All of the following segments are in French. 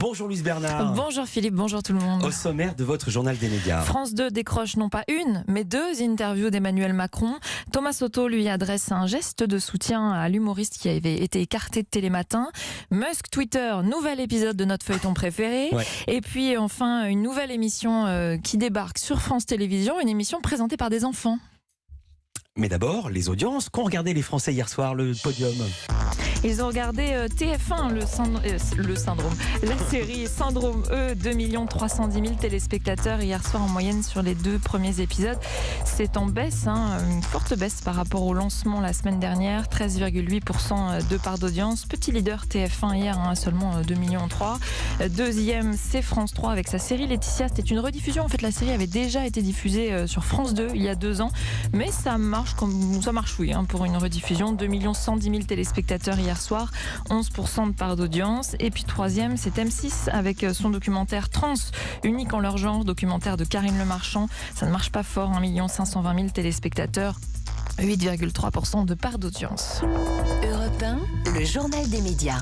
Bonjour Louise Bernard. Bonjour Philippe, bonjour tout le monde. Au sommaire de votre journal des médias. France 2 décroche non pas une, mais deux interviews d'Emmanuel Macron. Thomas Soto lui adresse un geste de soutien à l'humoriste qui avait été écarté de Télématin. Musk Twitter, nouvel épisode de notre feuilleton préféré. Ouais. Et puis enfin une nouvelle émission qui débarque sur France Télévisions, une émission présentée par des enfants. Mais d'abord, les audiences. Qu'ont regardé les Français hier soir, le podium? Ils ont regardé TF1, le syndrome, la série Syndrome E, 2 310 000 téléspectateurs hier soir en moyenne sur les deux premiers épisodes. C'est en baisse, une forte baisse par rapport au lancement la semaine dernière, 13,8% de part d'audience. Petit leader TF1 hier, seulement 2,3 millions. Deuxième, c'est France 3 avec sa série Laetitia. C'était une rediffusion. En fait, la série avait déjà été diffusée sur France 2 il y a 2 ans. Mais ça marche oui, pour une rediffusion. 2 110 000 téléspectateurs hier soir, 11% de part d'audience. Et puis troisième, c'est M6 avec son documentaire Trans, unique en leur genre, documentaire de Karine Le Marchand. Ça ne marche pas fort, 1 520 000 téléspectateurs, 8,3% de part d'audience. Europe 1, le journal des médias.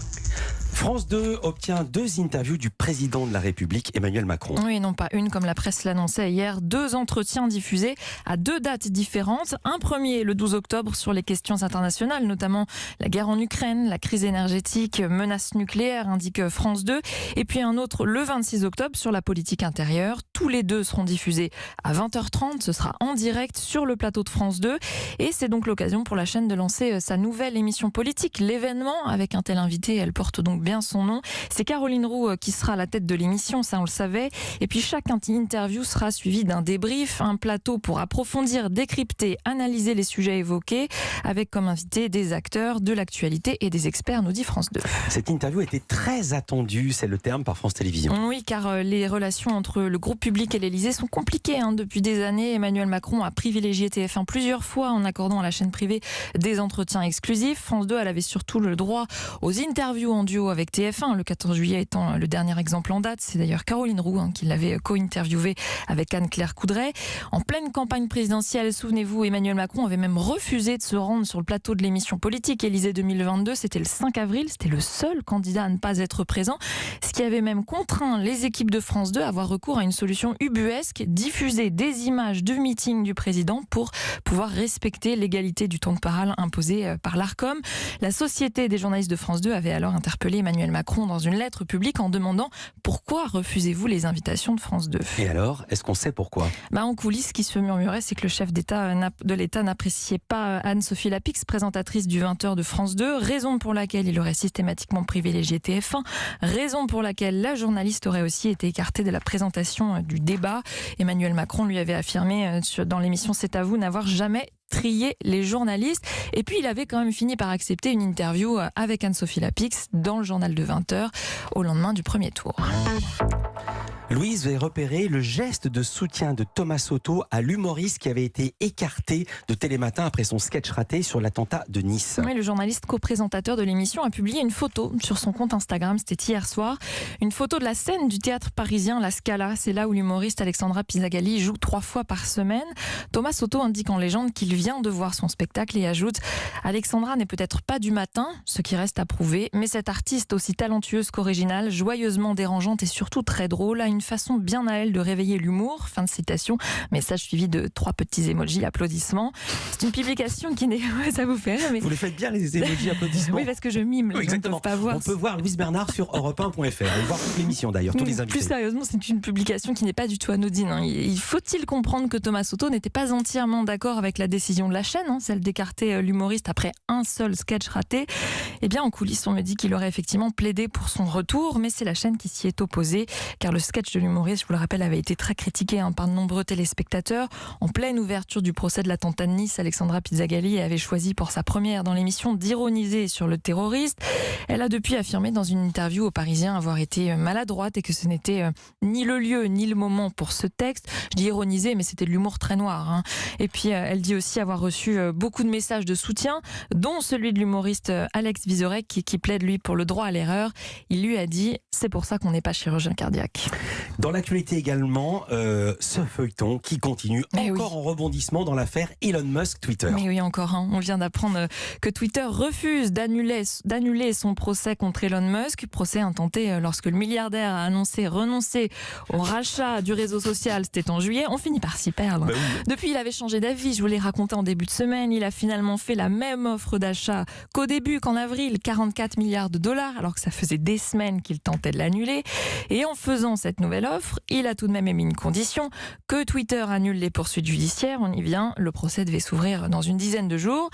France 2 obtient 2 interviews du président de la République, Emmanuel Macron. Oui, non pas une comme la presse l'annonçait hier. 2 entretiens diffusés à 2 dates différentes. Un premier le 12 octobre sur les questions internationales, notamment la guerre en Ukraine, la crise énergétique, menace nucléaire, indique France 2. Et puis un autre le 26 octobre sur la politique intérieure. Tous les 2 seront diffusés à 20h30. Ce sera en direct sur le plateau de France 2. Et c'est donc l'occasion pour la chaîne de lancer sa nouvelle émission politique, L'événement, avec un tel invité. Elle porte donc bien son nom. C'est Caroline Roux qui sera à la tête de l'émission, ça on le savait. Et puis chaque interview sera suivie d'un débrief, un plateau pour approfondir, décrypter, analyser les sujets évoqués, avec comme invité des acteurs de l'actualité et des experts, nous dit France 2. Cette interview était très attendue, c'est le terme, par France Télévisions. Oui, car les relations entre le groupe public et l'Élysée sont compliquées. Depuis des années, Emmanuel Macron a privilégié TF1 plusieurs fois en accordant à la chaîne privée des entretiens exclusifs. France 2, elle avait surtout le droit aux interviews en duo avec TF1, le 14 juillet étant le dernier exemple en date. C'est d'ailleurs Caroline Roux qui l'avait co-interviewé avec Anne-Claire Coudray. En pleine campagne présidentielle, souvenez-vous, Emmanuel Macron avait même refusé de se rendre sur le plateau de l'émission politique Élysée 2022. C'était le 5 avril, c'était le seul candidat à ne pas être présent, ce qui avait même contraint les équipes de France 2 à avoir recours à une solution ubuesque, diffuser des images de meeting du président pour pouvoir respecter l'égalité du temps de parole imposée par l'Arcom. La Société des journalistes de France 2 avait alors interpellé Emmanuel Macron dans une lettre publique en demandant pourquoi refusez-vous les invitations de France 2. Et alors, est-ce qu'on sait pourquoi? En coulisses, ce qui se murmurait, c'est que le chef de l'État n'appréciait pas Anne-Sophie Lapix, présentatrice du 20h de France 2, raison pour laquelle il aurait systématiquement privilégié TF1, raison pour laquelle la journaliste aurait aussi été écartée de la présentation du débat. Emmanuel Macron lui avait affirmé dans l'émission C'est à vous n'avoir jamais trier les journalistes. Et puis il avait quand même fini par accepter une interview avec Anne-Sophie Lapix dans le journal de 20h au lendemain du premier tour. Louise, vous avez repéré le geste de soutien de Thomas Soto à l'humoriste qui avait été écarté de Télématin après son sketch raté sur l'attentat de Nice. Oui, le journaliste co-présentateur de l'émission a publié une photo sur son compte Instagram, c'était hier soir. Une photo de la scène du théâtre parisien La Scala. C'est là où l'humoriste Alexandra Pizzagalli joue 3 fois par semaine. Thomas Soto indique en légende qu'il vient de voir son spectacle et ajoute « Alexandra n'est peut-être pas du matin, ce qui reste à prouver, mais cette artiste aussi talentueuse qu'originale, joyeusement dérangeante et surtout très drôle, a une façon bien à elle de réveiller l'humour ». Fin de citation. Message suivi de 3 petits emojis, applaudissements. C'est une publication qui n'est... Ouais, ça vous fait rire, mais... Vous les faites bien, les emojis, applaudissements. Oui, parce que je mime. Oui, exactement. Pas voir. On peut voir Louise Bernard sur Europe1.fr et voir toute l'émission d'ailleurs, tous les invités. Plus sérieusement, c'est une publication qui n'est pas du tout anodine. Faut-il comprendre que Thomas Soto n'était pas entièrement d'accord avec la décision de la chaîne, celle d'écarter l'humoriste après un seul sketch raté? Eh bien, en coulisses, on me dit qu'il aurait effectivement plaidé pour son retour, mais c'est la chaîne qui s'y est opposée, car le sketch de l'humoriste, je vous le rappelle, avait été très critiqué par de nombreux téléspectateurs. En pleine ouverture du procès de l'attentat de Nice, Alexandra Pizzagalli avait choisi pour sa première dans l'émission d'ironiser sur le terroriste. Elle a depuis affirmé dans une interview aux Parisiens avoir été maladroite et que ce n'était ni le lieu ni le moment pour ce texte. Je dis ironiser, mais c'était de l'humour très noir. Et puis elle dit aussi avoir reçu beaucoup de messages de soutien, dont celui de l'humoriste Alex Vizorek qui plaide lui pour le droit à l'erreur. Il lui a dit « c'est pour ça qu'on n'est pas chirurgien cardiaque ». Dans l'actualité également, ce feuilleton qui continue encore en rebondissement dans l'affaire Elon Musk Twitter. Mais oui, encore. On vient d'apprendre que Twitter refuse d'annuler son procès contre Elon Musk. Procès intenté lorsque le milliardaire a annoncé renoncer au rachat du réseau social. C'était en juillet. On finit par s'y perdre. Oui. Depuis, il avait changé d'avis. Je vous l'ai raconté en début de semaine. Il a finalement fait la même offre d'achat qu'au début, qu'en avril, 44 milliards de dollars, alors que ça faisait des semaines qu'il tentait de l'annuler. Et en faisant cette nouvelle offre, il a tout de même émis une condition, que Twitter annule les poursuites judiciaires. On y vient, le procès devait s'ouvrir dans une dizaine de jours.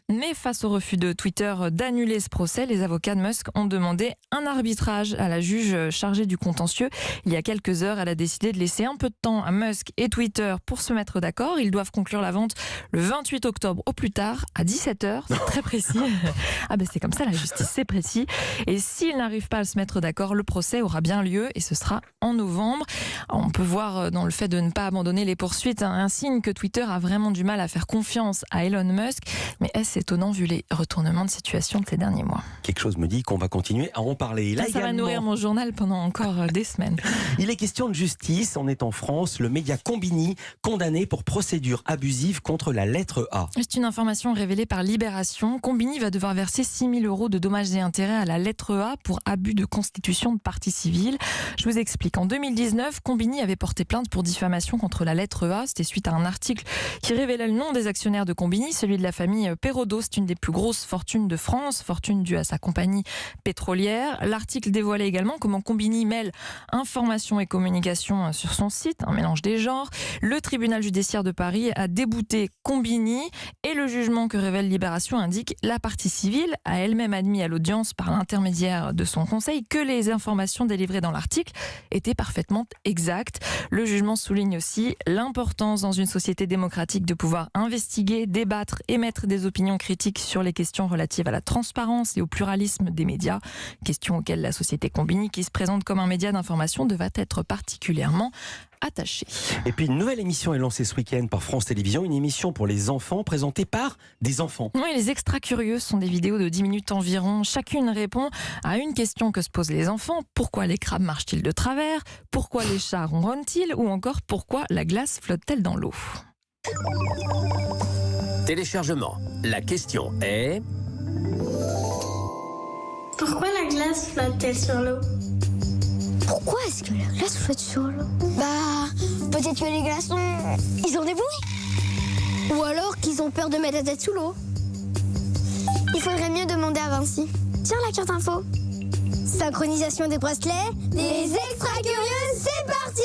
Mais face au refus de Twitter d'annuler ce procès, les avocats de Musk ont demandé un arbitrage à la juge chargée du contentieux. Il y a quelques heures, elle a décidé de laisser un peu de temps à Musk et Twitter pour se mettre d'accord. Ils doivent conclure la vente le 28 octobre au plus tard, à 17h. C'est très précis. Ah ben c'est comme ça, la justice, c'est précis. Et s'ils n'arrivent pas à se mettre d'accord, le procès aura bien lieu et ce sera en novembre. On peut voir dans le fait de ne pas abandonner les poursuites un signe que Twitter a vraiment du mal à faire confiance à Elon Musk. Mais est-ce étonnant vu les retournements de situation de ces derniers mois? Quelque chose me dit qu'on va continuer à en parler. Là, ça va nourrir mon journal pendant encore des semaines. Il est question de justice. On est en France. Le média Combini, condamné pour procédure abusive contre la lettre A. C'est une information révélée par Libération. Combini va devoir verser 6 000 € de dommages et intérêts à la lettre A pour abus de constitution de partie civile. Je vous explique. En 2019, Combini avait porté plainte pour diffamation contre la lettre A. C'était suite à un article qui révélait le nom des actionnaires de Combini, celui de la famille Perraudot. C'est une des plus grosses fortunes de France, fortune due à sa compagnie pétrolière. L'article dévoilait également comment Combini mêle information et communication sur son site, un mélange des genres. Le tribunal judiciaire de Paris a débouté Combini et le jugement que révèle Libération indique la partie civile a elle-même admis à l'audience par l'intermédiaire de son conseil que les informations délivrées dans l'article étaient parfaitement exactes. Le jugement souligne aussi l'importance dans une société démocratique de pouvoir investiguer, débattre, émettre des opinions critiques sur les questions relatives à la transparence et au pluralisme des médias, questions auxquelles la société Combini, qui se présente comme un média d'information, devait être particulièrement attachée. Et puis une nouvelle émission est lancée ce week-end par France Télévisions, une émission pour les enfants présentée par des enfants. Oui, les extra curieux sont des vidéos de 10 minutes environ. Chacune répond à une question que se posent les enfants. Pourquoi les crabes marchent-ils de travers? Pourquoi les chats ronronnent-ils? Ou encore pourquoi la glace flotte-t-elle dans l'eau? Téléchargement. La question est... Pourquoi la glace flotte-t-elle sur l'eau? Pourquoi est-ce que la glace flotte sur l'eau? Bah, peut-être que les glaçons, ils ont des bruits. Ou alors qu'ils ont peur de mettre la tête sous l'eau. Il faudrait mieux demander à Vinci. Tiens la carte info. Synchronisation des bracelets, les extra-curieux, c'est parti!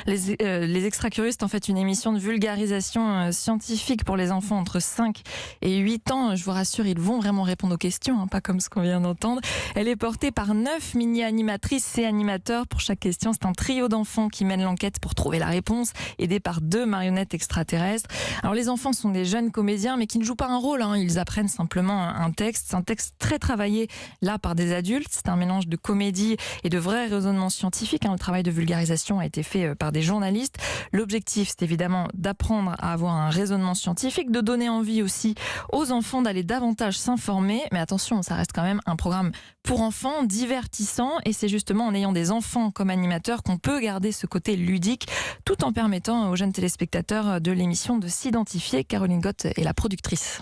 Les Extra-Curieux, c'est en fait une émission de vulgarisation scientifique pour les enfants entre 5 et 8 ans. Je vous rassure, ils vont vraiment répondre aux questions, pas comme ce qu'on vient d'entendre. Elle est portée par 9 mini-animatrices et animateurs. Pour chaque question, c'est un trio d'enfants qui mène l'enquête pour trouver la réponse, aidés par 2 marionnettes extraterrestres. Alors les enfants sont des jeunes comédiens, mais qui ne jouent pas un rôle. Ils apprennent simplement un texte. C'est un texte très travaillé, là, par des adultes. C'est un mélange de comédie et de vrais raisonnements scientifiques. Le travail de vulgarisation a été fait par des journalistes. L'objectif, c'est évidemment d'apprendre à avoir un raisonnement scientifique, de donner envie aussi aux enfants d'aller davantage s'informer. Mais attention, ça reste quand même un programme pour enfants, divertissant, et c'est justement en ayant des enfants comme animateurs qu'on peut garder ce côté ludique, tout en permettant aux jeunes téléspectateurs de l'émission de s'identifier. Caroline Gott est la productrice.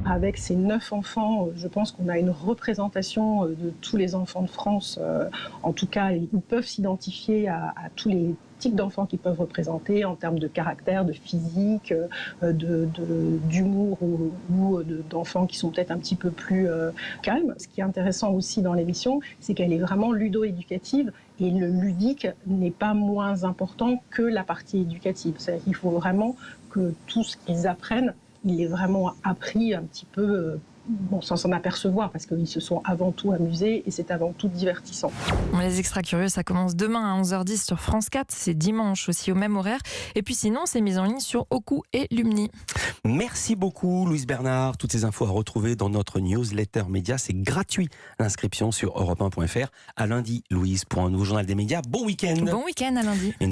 Avec ces 9 enfants, je pense qu'on a une représentation de tous les enfants de France. En tout cas, ils peuvent s'identifier à tous les types d'enfants qu'ils peuvent représenter en termes de caractère, de physique, d'humour ou d'enfants qui sont peut-être un petit peu plus calmes. Ce qui est intéressant aussi dans l'émission, c'est qu'elle est vraiment ludo-éducative et le ludique n'est pas moins important que la partie éducative. C'est-à-dire qu'il faut vraiment que tout ce qu'ils apprennent, il est vraiment appris un petit peu sans s'en apercevoir, parce qu'ils se sont avant tout amusés et c'est avant tout divertissant. Les Extra-Curieux, ça commence demain à 11h10 sur France 4, c'est dimanche aussi au même horaire. Et puis sinon, c'est mis en ligne sur Oku et Lumni. Merci beaucoup Louise Bernard. Toutes ces infos à retrouver dans notre newsletter média. C'est gratuit, l'inscription sur europe1.fr. À lundi, Louise, pour un nouveau journal des médias. Bon week-end. Bon week-end, à lundi.